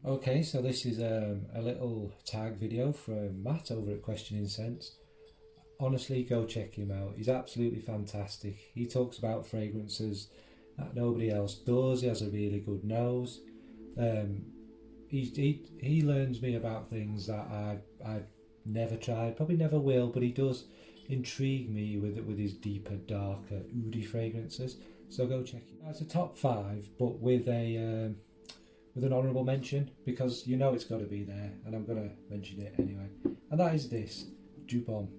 Okay, so this is a little tag video from Matt over at Questioning Sense. Honestly, go check him out. He's absolutely fantastic. He talks about fragrances that nobody else does. He has a really good nose. Um, he learns me about things that I've never tried, probably never will, but he does intrigue me with his deeper, darker, oody fragrances. So go check it. It's a top five, but with an honourable mention because you know it's got to be there, and I'm going to mention it anyway. And that is this Dupont.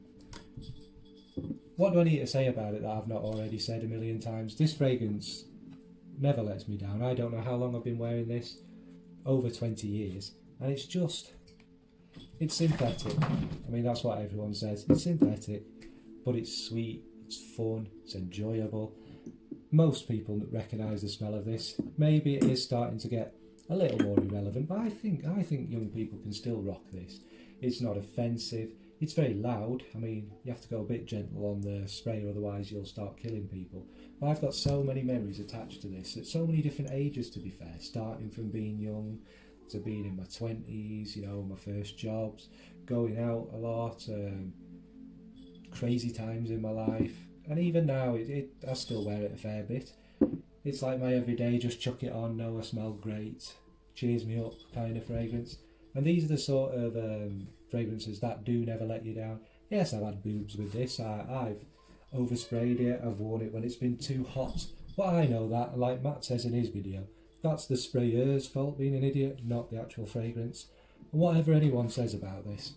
What do I need to say about it that I've not already said a million times? This fragrance never lets me down. I don't know how long I've been wearing this, over 20 years, and it's synthetic. I mean, that's what everyone says. It's synthetic, but it's sweet, it's fun, it's enjoyable. Most people recognise the smell of this. Maybe it is starting to get a little more irrelevant, but I think young people can still rock this. It's not offensive. It's very loud. I mean, you have to go a bit gentle on the spray, otherwise you'll start killing people. But I've got so many memories attached to this at so many different ages, to be fair, starting from being young to being in my 20s, you know, my first jobs, going out a lot, crazy times in my life, and even now, I still wear it a fair bit. It's like my everyday, just chuck it on, know I smell great, cheers me up kind of fragrance. And these are the sort of fragrances that do never let you down. Yes, I've had boobs with this. I've oversprayed it. I've worn it when it's been too hot. But I know that, like Matt says in his video, that's the sprayer's fault being an idiot, not the actual fragrance. And whatever anyone says about this,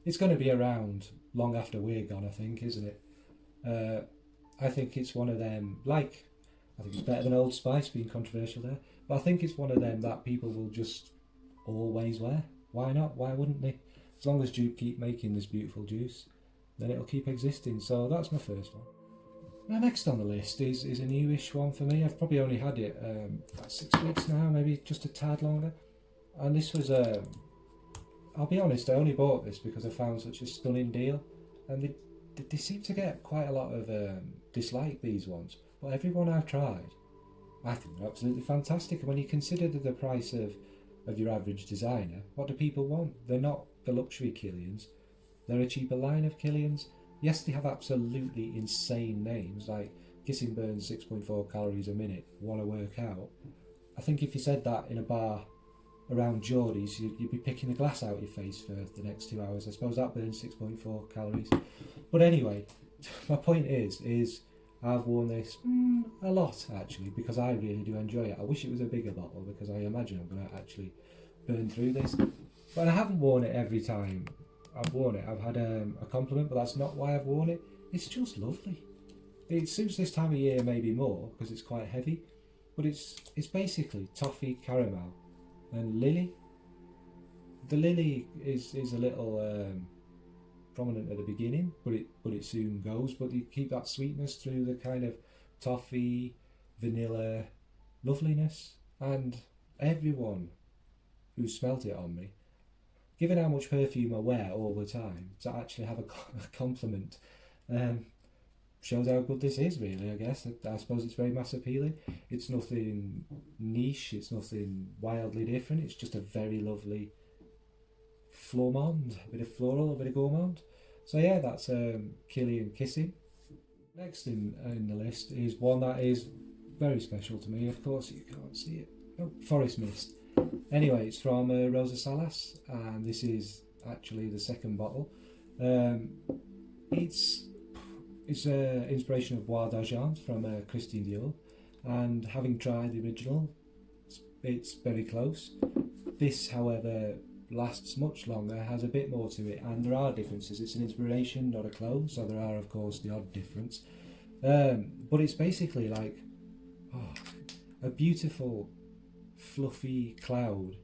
it's going to be around long after we're gone, I think, isn't it? I think it's one of them, like, I think it's better than Old Spice, being controversial there, but I think it's one of them that people will just always wear. Why not? Why wouldn't they? As long as Duke keep making this beautiful juice, then it'll keep existing. So that's my first one. Now, next on the list is a newish one for me. I've probably only had it about 6 weeks now, maybe just a tad longer. And this was, I'll be honest, I only bought this because I found such a stunning deal. And they seem to get quite a lot of dislike, these ones. But everyone I've tried, I think they're absolutely fantastic. And when you consider the price of your average designer, what do people want? They're not the luxury Killians. They're a cheaper line of Killians. Yes, they have absolutely insane names, like Kissing burns 6.4 calories a minute, want to work out. I think if you said that in a bar around Geordie's, you'd be picking the glass out of your face for the next 2 hours. I suppose that burns 6.4 calories. But anyway, my point is I've worn this a lot, actually, because I really do enjoy it. I wish it was a bigger bottle, because I imagine I'm going to actually burn through this. But I haven't worn it every time I've worn it. I've had a compliment, but that's not why I've worn it. It's just lovely. It suits this time of year maybe more, because it's quite heavy. But it's basically toffee, caramel, and lily. The lily is a little prominent at the beginning, but it soon goes. But you keep that sweetness through the kind of toffee, vanilla loveliness. And everyone who smelt it on me, given how much perfume I wear all the time, to actually have a compliment shows how good this is, really, I guess. I suppose it's very mass appealing. It's nothing niche, it's nothing wildly different. It's just a very lovely flormand, a bit of floral, a bit of gourmand. So yeah, that's Killian Kissing. Next in the list is one that is very special to me. Of course, you can't see it. Oh, Forest Mist. Anyway, it's from Rosa Salas, and this is actually the second bottle. It's inspiration of Bois d'Argent from Christian Dior, and having tried the original, it's very close. This, however, lasts much longer, has a bit more to it, and there are differences. It's an inspiration, not a clone, so there are, of course, the odd difference. But it's basically like a beautiful, fluffy cloud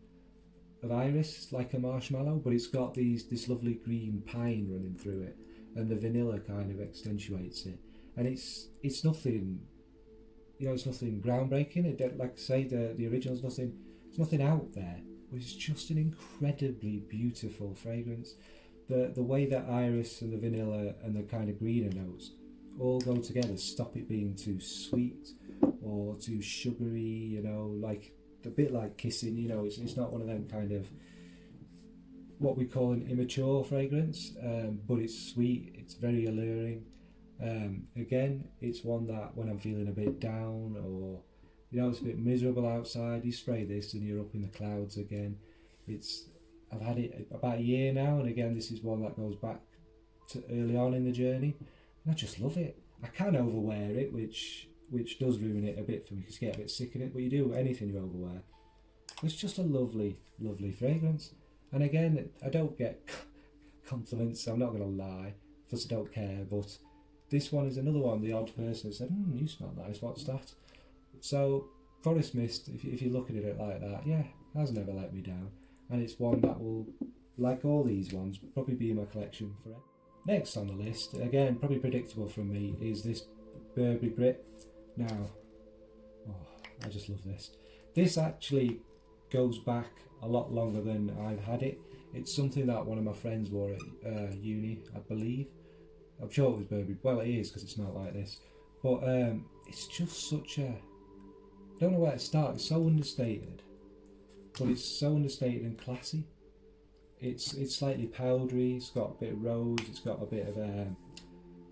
of iris, like a marshmallow, but it's got this lovely green pine running through it, and the vanilla kind of accentuates it. And it's nothing, it's nothing groundbreaking. It, like I say, the original's nothing. It's nothing out there. But it's just an incredibly beautiful fragrance. The way that iris and the vanilla and the kind of greener notes all go together stop it being too sweet or too sugary. Like a bit like kissing, you know. It's not one of them kind of what we call an immature fragrance, but it's sweet, it's very alluring. Again, it's one that when I'm feeling a bit down, or you know, it's a bit miserable outside, you spray this and you're up in the clouds again. I've had it about a year now, and again, this is one that goes back to early on in the journey, and I just love it. I can overwear it, which does ruin it a bit for me because you get a bit sick of it, but you do anything you overwear. It's just a lovely, lovely fragrance. And again, I don't get compliments, I'm not going to lie, because I don't care, but this one is another one, the odd person who said, you smell nice, what's that? So, Forest Mist, if you're looking at it like that, yeah, has never let me down. And it's one that will, like all these ones, probably be in my collection forever. Next on the list, again, probably predictable from me, is this Burberry Gris. Now, I just love this. This actually goes back a lot longer than I've had it. It's something that one of my friends wore at uni, I believe. I'm sure it was Burberry. Well, it is because it's not like this. But it's just such a... I don't know where to start. It's so understated. But it's so understated and classy. It's slightly powdery. It's got a bit of rose. It's got a bit of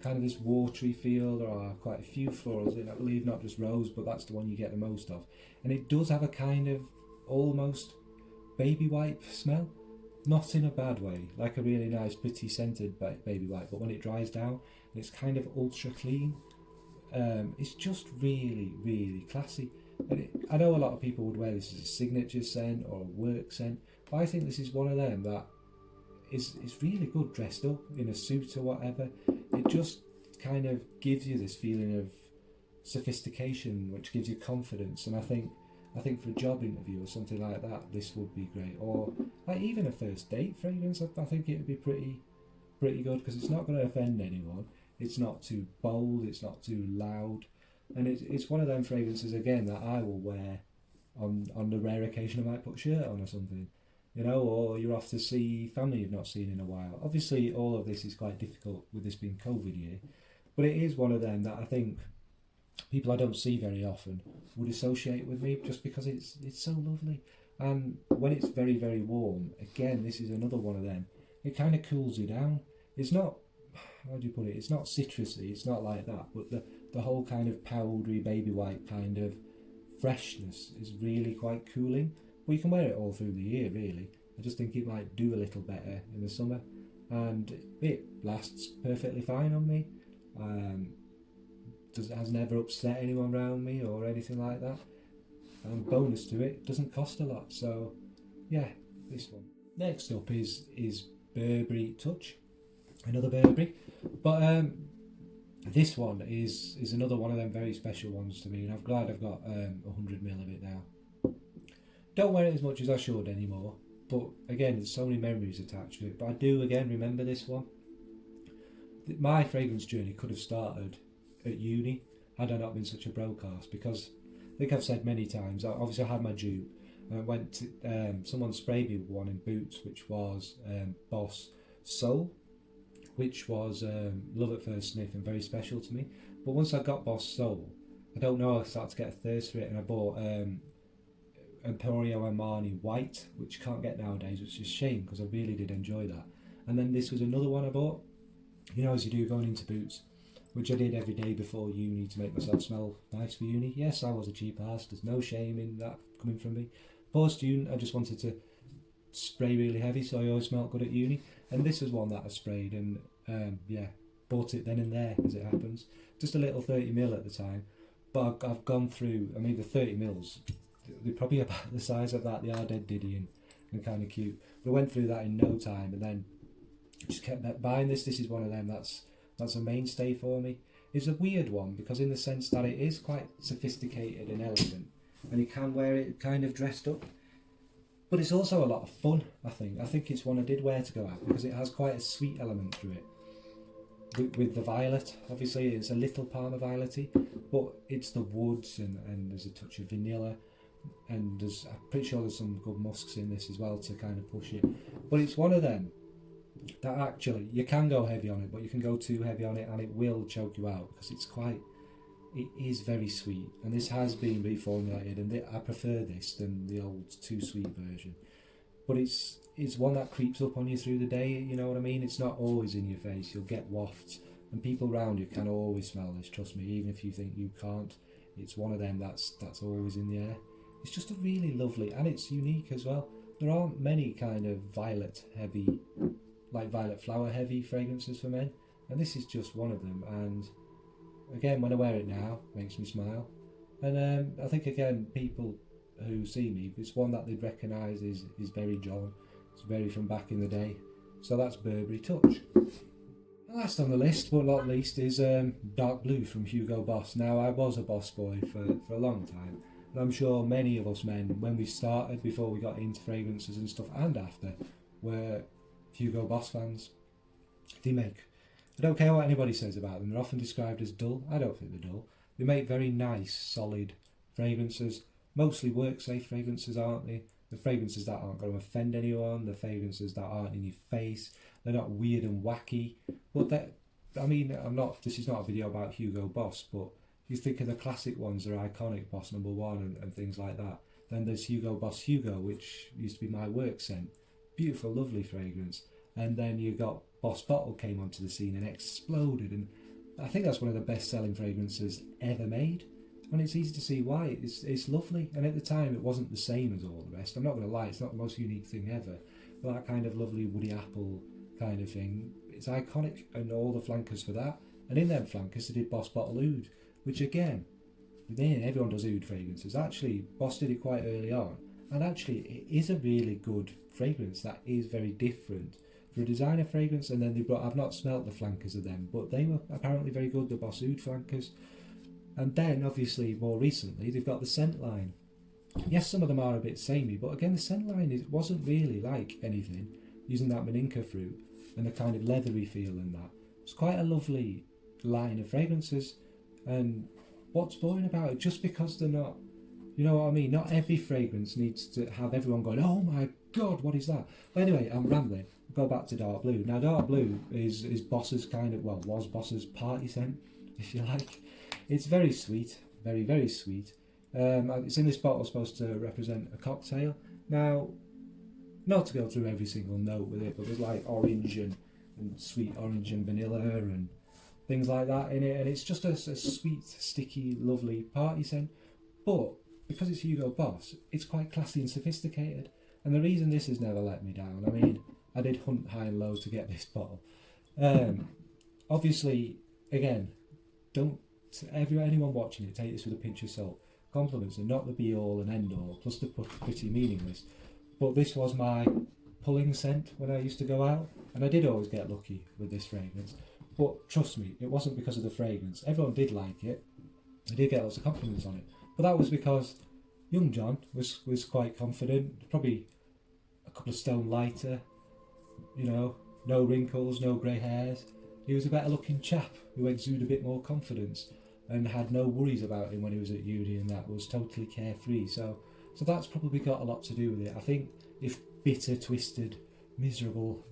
kind of this watery feel. There are quite a few florals in, I believe, not just rose, but that's the one you get the most of. And it does have a kind of almost baby wipe smell. Not in a bad way, like a really nice, pretty scented baby wipe, but when it dries down, it's kind of ultra clean. It's just really, really classy. And I know a lot of people would wear this as a signature scent or a work scent, but I think this is one of them that is really good dressed up in a suit or whatever. It just kind of gives you this feeling of sophistication, which gives you confidence. And I think for a job interview or something like that, this would be great. Or like even a first date fragrance, I think it would be pretty good, because it's not going to offend anyone. It's not too bold, it's not too loud, and it's one of them fragrances again that I will wear on the rare occasion I might put a shirt on or something, you know, or you're off to see family you've not seen in a while. Obviously all of this is quite difficult with this being COVID year, but it is one of them that I think people I don't see very often would associate with me, just because it's so lovely. And when it's very, very warm, again, this is another one of them. It kind of cools you down. It's not, how do you put it? It's not citrusy. It's not like that. But the whole kind of powdery baby white kind of freshness is really quite cooling. Well, you can wear it all through the year, really. I just think it might do a little better in the summer, and it lasts perfectly fine on me. Has never upset anyone around me or anything like that. And bonus to it, doesn't cost a lot. So yeah, this one. Next up is Burberry Touch, another Burberry, but this one is another one of them very special ones to me, and I'm glad I've got 100ml of it now. Don't wear it as much as I should anymore, but again, there's so many memories attached to it. But I do again remember this one. My fragrance journey could have started at uni had I not been such a broadcast, because I think I've said many times, obviously I had my dupe, and I went to, someone sprayed me with one in Boots, which was Boss Soul, which was love at first sniff and very special to me. But once I got Boss Soul, I don't know, I started to get a thirst for it, and I bought Emporio Armani White, which you can't get nowadays, which is a shame because I really did enjoy that. And then this was another one I bought, you know, as you do going into Boots, which I did every day before uni to make myself smell nice for uni. Yes, I was a cheap ass, there's no shame in that coming from me. Post uni, I just wanted to spray really heavy, so I always smelled good at uni. And this was one that I sprayed, and yeah, bought it then and there, as it happens. Just a little 30ml at the time, but I've gone through, I mean, the 30mls, they're probably about the size of that. They are dead diddy and kind of cute. But I went through that in no time, and then just kept buying this. This is one of them that's a mainstay for me. It's a weird one, because in the sense that it is quite sophisticated and elegant, and you can wear it kind of dressed up, but it's also a lot of fun. I think it's one I did wear to go out, because it has quite a sweet element to it with the violet. Obviously it's a little Parma violety, but it's the woods, and there's a touch of vanilla, and I'm pretty sure there's some good musks in this as well to kind of push it. But it's one of them that actually you can go heavy on it, but you can go too heavy on it and it will choke you out, because it's quite it is very sweet, and this has been reformulated, and I prefer this than the old too sweet version. But it's one that creeps up on you through the day, you know what I mean? It's not always in your face, you'll get wafts, and people around you can always smell this, trust me, even if you think you can't. It's one of them that's always in the air. It's just a really lovely, and it's unique as well. There aren't many kind of violet heavy, like violet flower heavy fragrances for men, and this is just one of them. And again, when I wear it now, it makes me smile. And I think again, people who see me, it's one that they'd recognise is very John. It's very from back in the day. So that's Burberry Touch. Last on the list, but not least, is Dark Blue from Hugo Boss. Now, I was a Boss boy for a long time, and I'm sure many of us men, when we started, before we got into fragrances and stuff, and after, were Hugo Boss fans. I don't care what anybody says about them, they're often described as dull. I don't think they're dull. They make very nice, solid fragrances, mostly work-safe fragrances, aren't they? The fragrances that aren't going to offend anyone, the fragrances that aren't in your face, they're not weird and wacky. But this is not a video about Hugo Boss, but if you think of the classic ones, they're iconic, Boss No. 1 and things like that. Then there's Hugo Boss Hugo, which used to be my work scent. Beautiful, lovely fragrance. And then you got Boss Bottle came onto the scene and exploded, and I think that's one of the best selling fragrances ever made. And it's easy to see why. It's lovely, and at the time it wasn't the same as all the rest. I'm not going to lie, it's not the most unique thing ever, but that kind of lovely woody apple kind of thing, it's iconic, and all the flankers for that. And in them flankers they did Boss Bottle Oud, which again, everyone does oud fragrances. Actually, Boss did it quite early on, and actually it is a really good fragrance that is very different for a designer fragrance. And then I've not smelt the flankers of them, but they were apparently very good, the Boss Oud flankers. And then obviously more recently they've got the scent line. Yes, some of them are a bit samey, but again the scent line wasn't really like anything, using that Maninka fruit and the kind of leathery feel in that. It's quite a lovely line of fragrances. And what's boring about it, just because they're not, you know what I mean, not every fragrance needs to have everyone going, oh my god, what is that? But anyway, I'm rambling. I'll go back to Dark Blue. Now Dark Blue is Boss's kind of, well, was Boss's party scent, if you like. It's very sweet, very, very sweet. It's in this bottle supposed to represent a cocktail. Now, not to go through every single note with it, but there's like orange and sweet orange and vanilla and things like that in it. And it's just a sweet, sticky, lovely party scent. But because it's Hugo Boss, it's quite classy and sophisticated. And the reason this has never let me down, I mean, I did hunt high and low to get this bottle. Obviously, again, anyone watching it, take this with a pinch of salt. Compliments are not the be all and end all, plus they're pretty meaningless. But this was my pulling scent when I used to go out, and I did always get lucky with this fragrance. But trust me, it wasn't because of the fragrance. Everyone did like it. I did get lots of compliments on it. But that was because young John was quite confident, probably a couple of stone lighter, you know, no wrinkles, no grey hairs. He was a better looking chap who exuded a bit more confidence and had no worries about him when he was at uni, and that was totally carefree. So that's probably got a lot to do with it. I think if bitter, twisted, miserable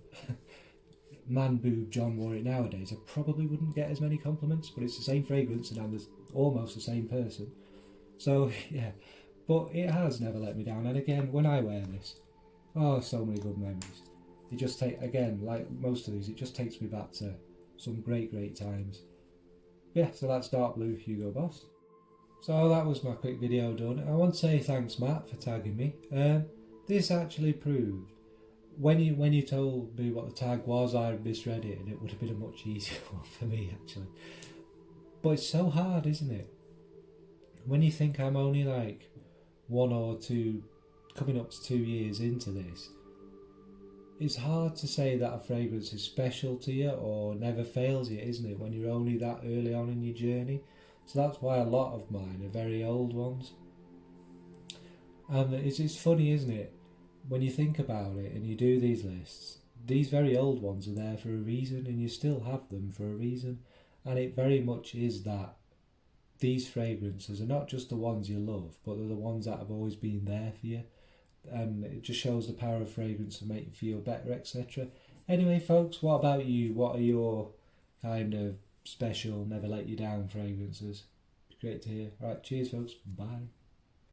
man boob John wore it nowadays, I probably wouldn't get as many compliments, but it's the same fragrance and I'm almost the same person. So yeah, but it has never let me down. And again, when I wear this, oh, so many good memories. It just again, like most of these, it just takes me back to some great times. Yeah, so that's Dark Blue Hugo Boss. So that was my quick video done. I want to say thanks, Matt, for tagging me. This actually proved, when you told me what the tag was, I misread it, and it would have been a much easier one for me actually. But it's so hard, isn't it? When you think I'm only like 1 or 2, coming up to 2 years into this, it's hard to say that a fragrance is special to you or never fails you, isn't it, when you're only that early on in your journey? So that's why a lot of mine are very old ones. And it's funny, isn't it, when you think about it and you do these lists, these very old ones are there for a reason, and you still have them for a reason. And it very much is that these fragrances are not just the ones you love, but they're the ones that have always been there for you. And it just shows the power of fragrance to make you feel better, etc. Anyway, folks, what about you? What are your kind of special, never let you down fragrances? great to hear. Alright, cheers folks, bye.